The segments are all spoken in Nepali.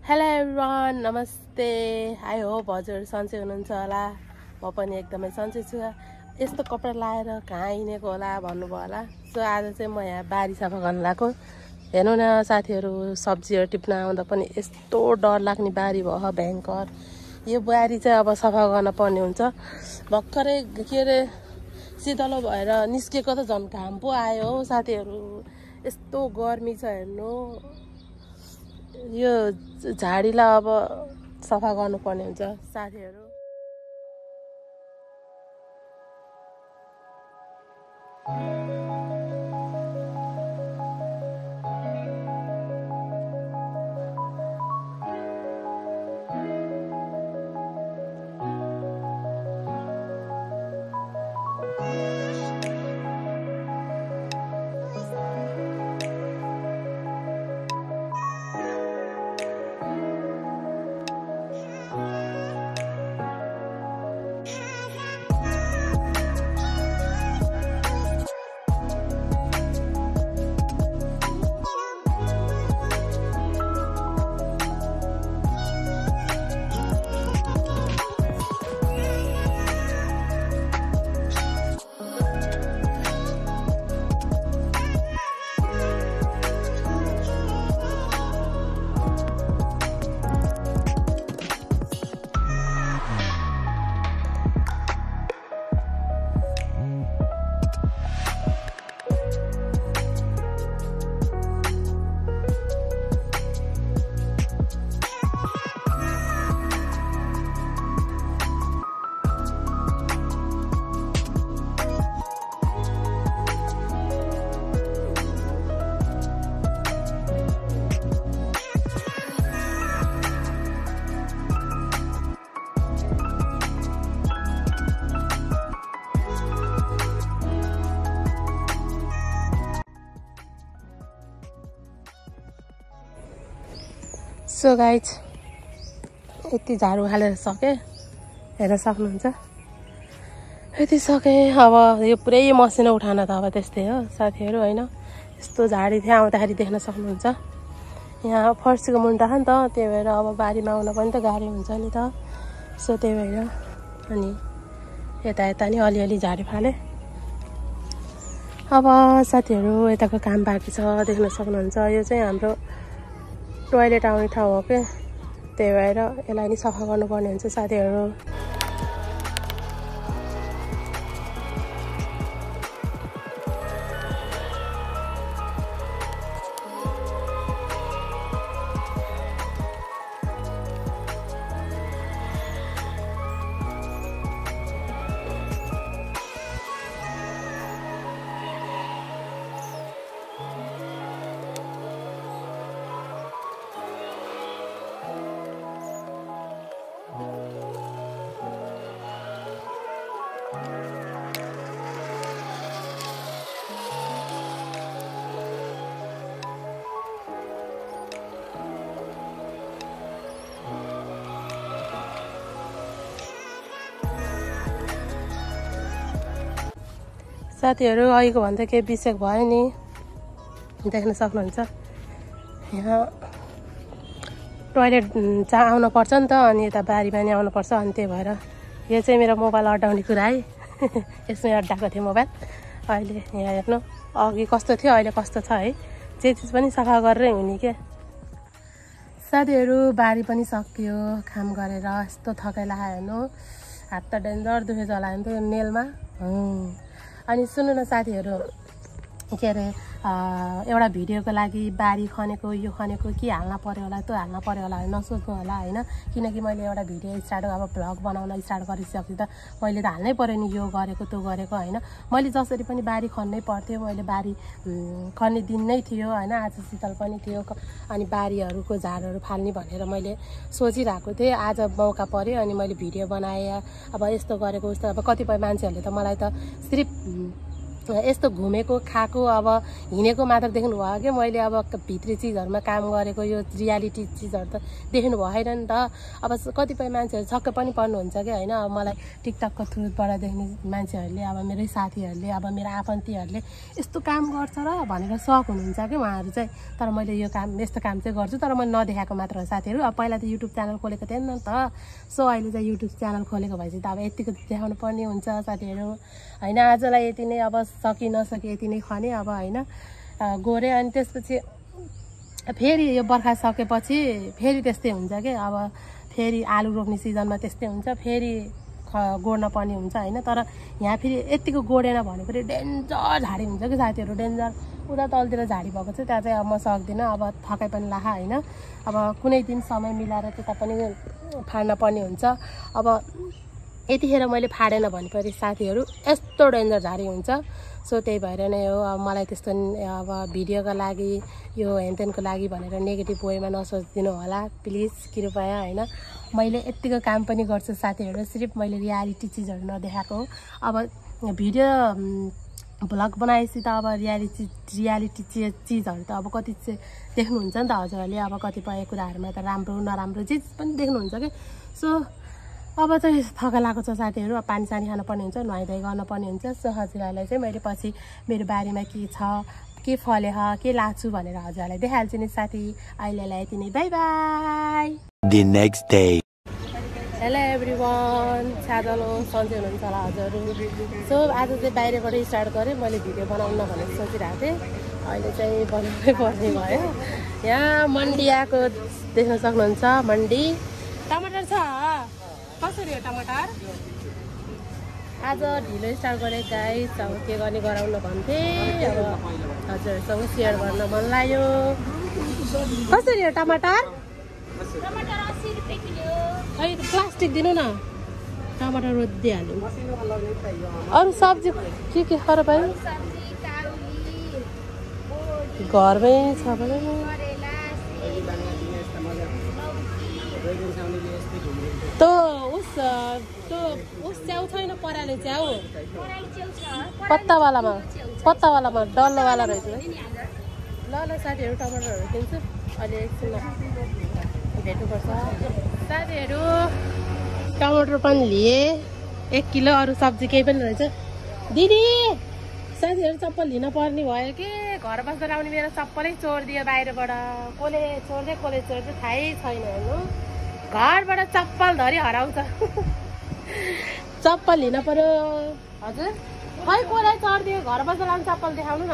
हेलो एभ्रिवान, नमस्ते। आई होप हजुर सन्चै हुनुहुन्छ होला। म पनि एकदमै सन्चै छु। यस्तो कपडा लाएर कहाँ हिँडेको होला भन्नुभयो होला। सो आज चाहिँ म यहाँ बारी सफा गर्न लाग्यो। हेर्नु न साथीहरू, सब्जीहरू टिप्न आउँदा पनि यस्तो डर लाग्ने बारी भयो भयङ्कर। यो बारी चाहिँ अब सफा गर्न पर्ने हुन्छ। भर्खरै के अरे शीतलो भएर निस्केको त झन् घाम पो आयो हो साथीहरू। यस्तो गर्मी छ हेर्नु। यो झाडीलाई अब सफा गर्नुपर्ने हुन्छ साथीहरू। सो गाइज, यति झाडु हालेर सकेँ। हेर्न सक्नुहुन्छ, यति सकेँ। अब यो पुरै मसिनो उठाउन त अब त्यस्तै हो साथीहरू, होइन? यस्तो झाडी थियो, आउँदाखेरि देख्न सक्नुहुन्छ। यहाँ फर्सीको मुन्टा छ नि त, त्यही भएर अब बारीमा आउन पनि त गाह्रो हुन्छ नि त। सो त्यही भएर अनि यता नि अलिअलि झाडी फालेँ। अब साथीहरू यताको काम बाँकी छ, देख्न सक्नुहुन्छ। यो चाहिँ हाम्रो टोयलेट आउने ठाउँ हो क्या, त्यही भएर यसलाई नि सफा गर्नुपर्ने हुन्छ साथीहरू। साथीहरू अहिलेको भन्दा केही बिसेक भयो नि, देख्न सक्नुहुन्छ। यहाँ टोयलेट जहाँ आउनुपर्छ नि त, अनि यता बारीमा नि आउनुपर्छ। अनि त्यही भएर यो चाहिँ मेरो मोबाइल अड्डाउने कुरा है। यसमै अड्डाएको थियो मोबाइल। अहिले यहाँ हेर्नु, अघि कस्तो थियो अहिले कस्तो छ है। जे चिज पनि सफा गरेरै हुने क्या साथीहरू। बारी पनि सकियो काम गरेर। यस्तो थकाइ लाग्यो हेर्नु, हात त डेन्जर दुखे जला त्यो नेलमा। अनि सुन्नु न साथीहरू, के अरे एउटा भिडियोको लागि बारी खनेको यो खनेको के हाल्न पर्यो होला, त्यो हाल्न पर्यो होला नसोच्नु होला, होइन? किनकि मैले एउटा भिडियो स्टार्ट, अब भ्लग बनाउन स्टार्ट गरिसकेँ त मैले त हाल्नै पर्यो नि, यो गरेको त्यो गरेको, होइन? मैले जसरी पनि बारी खन्नै पर्थ्यो। मैले बारी खन्ने दिन नै थियो, होइन? आज शीतल पनि थियो, अनि बारीहरूको झारहरू फाल्ने भनेर मैले सोचिरहेको थिएँ। आज मौका पर्यो अनि मैले भिडियो बनाएँ। अब यस्तो गरेको उस्तो। अब कतिपय मान्छेहरूले त मलाई त सिर्फ यस्तो घुमेको खाएको अब हिँडेको मात्र देख्नुभयो कि मैले अब भित्री चिजहरूमा काम गरेको यो रियालिटी चिजहरू त देख्नु भएन नि त। अब कतिपय मान्छेहरू छक्क पनि पर्नुहुन्छ कि होइन। अब मलाई टिकटकको थ्रुबाट देख्ने मान्छेहरूले अब मेरै साथीहरूले अब मेरो आफन्तीहरूले यस्तो काम गर्छ र भनेर सक हुनुहुन्छ कि उहाँहरू चाहिँ। तर मैले यो काम यस्तो काम चाहिँ गर्छु, तर मैले नदेखाएको मात्र हो साथीहरू। अब पहिला त युट्युब च्यानल खोलेको थिएन नि त। सो अहिले चाहिँ युट्युब च्यानल खोलेको भएपछि त अब यतिको देखाउनु पर्ने हुन्छ साथीहरू होइन। आजलाई यति नै, अब सकि नसके यति नै खने अब होइन गोरे। अनि त्यसपछि फेरि यो बर्खा सकेपछि फेरि त्यस्तै हुन्छ कि अब फेरि आलु रोप्ने सिजनमा त्यस्तै हुन्छ, फेरि गोड्न पर्ने हुन्छ होइन। तर यहाँ फेरि यतिको गोडेन भने फेरि डेन्जर झाडी हुन्छ कि साथीहरू, डेन्जर। उता तलतिर झाडी भएको छ, त्यहाँ चाहिँ अब म सक्दिनँ, अब थकाइ पनि लाखा होइन। अब कुनै दिन समय मिलाएर त्यता पनि फाड्न पर्ने हुन्छ। अब यतिखेर मैले फाडेन भने पनि साथीहरू यस्तो डेन्जर झाडी हुन्छ। सो त्यही भएर नै हो अब मलाई त्यस्तो अब भिडियोको लागि यो हेनतेनको लागि भनेर नेगेटिभ वेमा नसोचिदिनु होला प्लिज कृपया होइन। मैले यतिको काम पनि गर्छु साथीहरू, सिर्फ मैले रियालिटी चिजहरू नदेखाएको हो। अब भिडियो भ्लग बनाएपछि त अब रियालिटी चिजहरू त अब कति चाहिँ देख्नुहुन्छ नि त हजुरहरूले। अब कतिपय कुराहरूमा त राम्रो नराम्रो चिज पनि देख्नुहुन्छ कि। सो अब चाहिँ थका लागेको छ साथीहरू, अब पानी सानी खानु पर्ने हुन्छ, नुहाइधुवाइ गर्नुपर्ने हुन्छ। सो हजुरहरूलाई चाहिँ मैले पछि मेरो बारीमा के छ, के फले के लाग्छु भनेर हजुरहरूलाई देखाइहाल्छु नि साथी। अहिलेलाई यति नै, bye bye. The next day. Hello everyone, साधलो सन्चै हुनुहुन्छ होला हजुरहरू। सो आज चाहिँ बाहिरबाट स्टार्ट गरेँ, मैले भिडियो बनाउन भनेर सोचिरहेको थिएँ, अहिले चाहिँ बनाउनै पर्ने भयो। यहाँ मन्डी आएको देख्न सक्नुहुन्छ, मन्डी। टमाटर छ कसरी हो टमाटर? आज ढिलो स्टार्ट गरेँ गाइस, अब के गर्ने गराउन भन्थेँ, अब हजुरहरूसँग सेयर गर्न मन लाग्यो। कसरी हो टमाटर? टमाटर 80 रुपैयाँ किलो। खै प्लास्टिक दिनु न, टमाटर रोजिदिइहाल्नु। अरू सब्जी के छ र भाइ? घरमै छ भने उस च्याउ छैन, पराले च्याउ पत्तावालामा डल्लोवाला रहेछ। ल साथीहरू टमाटरहरू किन्छु, अहिले एकछिन भेट्नुपर्छ साथीहरू। टमाटर पनि लिएँ 1 किलो, अरू सब्जी केही पनि रहेछ। दिदी साथीहरू चप्पल लिन पर्ने भयो कि घर बस्दा आउने मेरो चप्पलै चोरिदियो बाहिरबाट। कसले चोर्दै थाहै छैन हेर्नु। घरबाट चप्पल धरी हराउँछ। चप्पल लिन पर्यो हजुर। खै कसलाई चढिदियो, घर बस्दा लानु चप्पल देखाउनु न।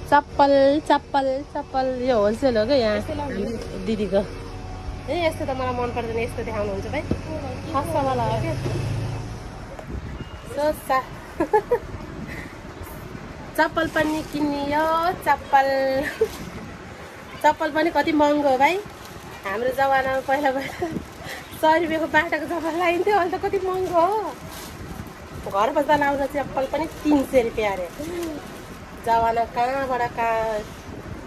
चप्पल यो होलसेल हो क्या यहाँ दिदीको। ए यस्तो त मलाई मन पर्दैन, यस्तो देखाउनुहुन्छ भाइ, सस्तावाला हो क्या। चप्पल पनि किनियो, चप्पल पनि कति महँगो हो भाइ। हाम्रो जमानामा पहिला 100 रुपियाँको बाटाको चप्पल लगाइन्थ्यो, अहिले त कति महँगो हो। घर बस्दा लाउँदा चप्पल पनि 300 रुपियाँ अरे। जमाना कहाँबाट कहाँ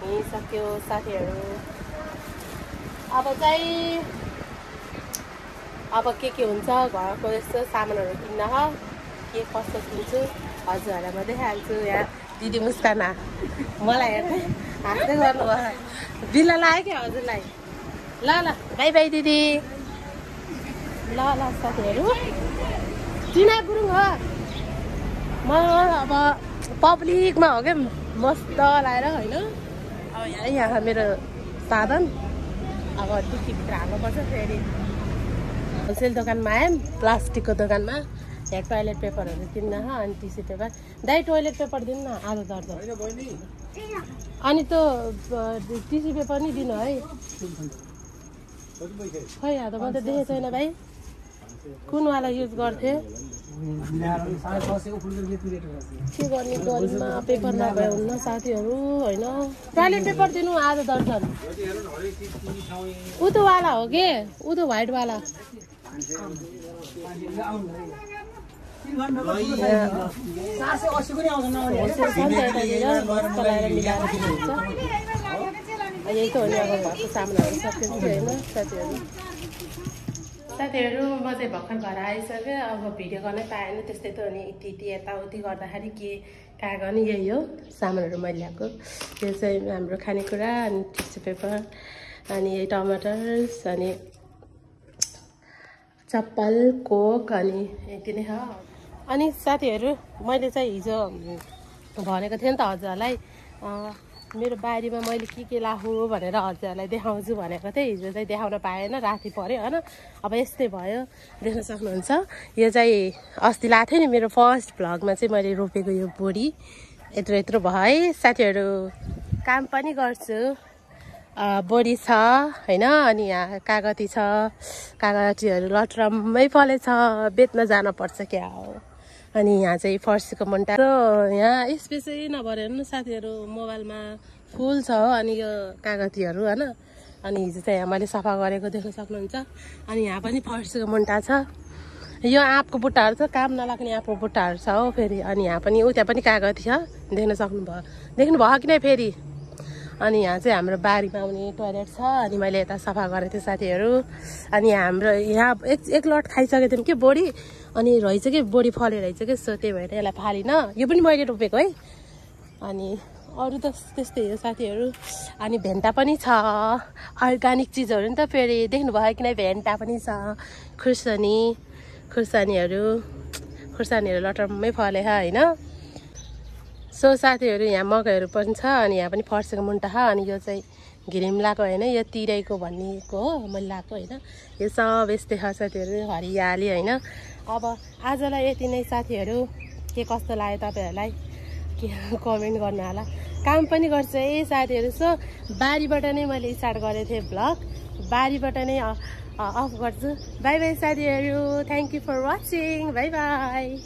हिँडिसक्यो साथीहरू। अब चाहिँ के हुन्छ घरको यस्तो सामानहरू किन्न के कस्तो किन्छु हजुरहरूलाई म देखाइहाल्छु। यहाँ दिदी मुस्कान मलाई हेर्दै हाँस्दै गर्नुभयो, बिल्ला लाग्यो क्या हजुरलाई। ल बाई बाई दिदी। ल साथीहरू, टिना गुरुङ हो म। अब पब्लिकमा हो क्या मस्त लाएर होइन। अब यहाँ मेरो साधन, अब डिक्कीभित्र हाल्नुपर्छ। फेरि होलसेल दोकानमा आयौँ, प्लास्टिकको दोकानमा। यहाँ टोइलेट पेपरहरू किन्न अनि टिस्यु पेपर। दाइ टोइलेट पेपर दिनु न, आधा दर्जन। अनि त्यो टिस्यु पेपर नि दिनु है। खै आधा म त देखेको छैन भाइ, कुनवाला युज गर्थे? के गर्ने गरिबमा पेपर नभए हुन्न साथीहरू होइन। टोइलेट पेपर दिनु आधा दर्जन। उतोवाला हो कि उतो व्हाइटवाला? यही त हो नि अब घरको सामानहरू सकिन्छ होइन साथीहरू। साथीहरू म चाहिँ भर्खर घर आइसकेँ। अब भिडियो गर्नै पाएन त्यस्तै त अनि यति यताउति गर्दाखेरि के कहाँ गर्ने यही हो सामानहरू मैले ल्याएको। यो चाहिँ हाम्रो खानेकुरा अनि टिस्यु पेपर अनि यही टमाटर्स अनि चप्पल कोक अनि यति नै हो। अनि साथीहरू मैले चाहिँ हिजो भनेको थिएँ नि त हजुरहरूलाई मेरो बारीमा मैले के लाहु भनेर हजुरहरूलाई देखाउँछु भनेको थिएँ। हिजो चाहिँ देखाउन पाएन, राति पऱ्यो होइन। अब यस्तै भयो, देख्न सक्नुहुन्छ। यो चाहिँ अस्ति लाएको थियो नि मेरो फर्स्ट भ्लगमा चाहिँ मैले रोपेको यो बोडी यत्रो यत्रो भयो है साथीहरू। काम पनि गर्छु, बोडी छ होइन। अनि यहाँ कागती छ, कागतीहरू लटरम्मै फलेछ, बेच्न जानुपर्छ क्या हो। अनि यहाँ चाहिँ फर्सीको मुन्टा यहाँ स्पेसै नभएर हेर्नु साथीहरू मोबाइलमा फुल छ अनि यो कागतीहरू होइन। अनि हिजो चाहिँ यहाँ मैले सफा गरेको देख्न सक्नुहुन्छ। अनि यहाँ पनि फर्सीको मुन्टा छ, यो आँपको बुट्टाहरू छ, काम नलाग्ने आँपको बुट्टाहरू छ हो फेरि। अनि यहाँ पनि त्यहाँ पनि कागती छ, देख्नुभयो कि नै फेरि। अनि यहाँ चाहिँ हाम्रो बारीमा आउने टोयलेट छ। अनि मैले यता सफा गरेको थिएँ साथीहरू। अनि हाम्रो यहाँ एक लट खाइसकेको थियौँ कि बोडी, अनि रहेछ कि बोडी फले रहेछ कि, सो त्यही भएर यसलाई फालिनँ। यो पनि मैले रोपेको है। अनि अरू त त्यस्तै हो साथीहरू। अनि भेन्टा पनि छ, अर्ग्यानिक चिजहरू नि त फेरि। देख्नुभयो कि नै भेन्टा पनि छ, खुर्सानीहरू लटरम्मै फले होइन। सो साथीहरू यहाँ मकैहरू पनि छ। अनि यहाँ पनि फर्सीको मुन्टा छ। अनि यो चाहिँ घिरिम्लाको होइन, यो तिरैको भन्नेको हो मैले लगाएको होइन। यो सब यस्तै छ साथीहरू, हरियाली होइन। अब आजलाई यति नै साथीहरू। के कस्तो लाग्यो तपाईँहरूलाई के कमेन्ट गर्नु होला। काम पनि गर्छु है साथीहरू। सो बारीबाट नै मैले स्टार्ट गरेको थिएँ भ्लग, बारीबाट नै अफ गर्छु। बाई बाई साथीहरू, thank you for watching, bye by.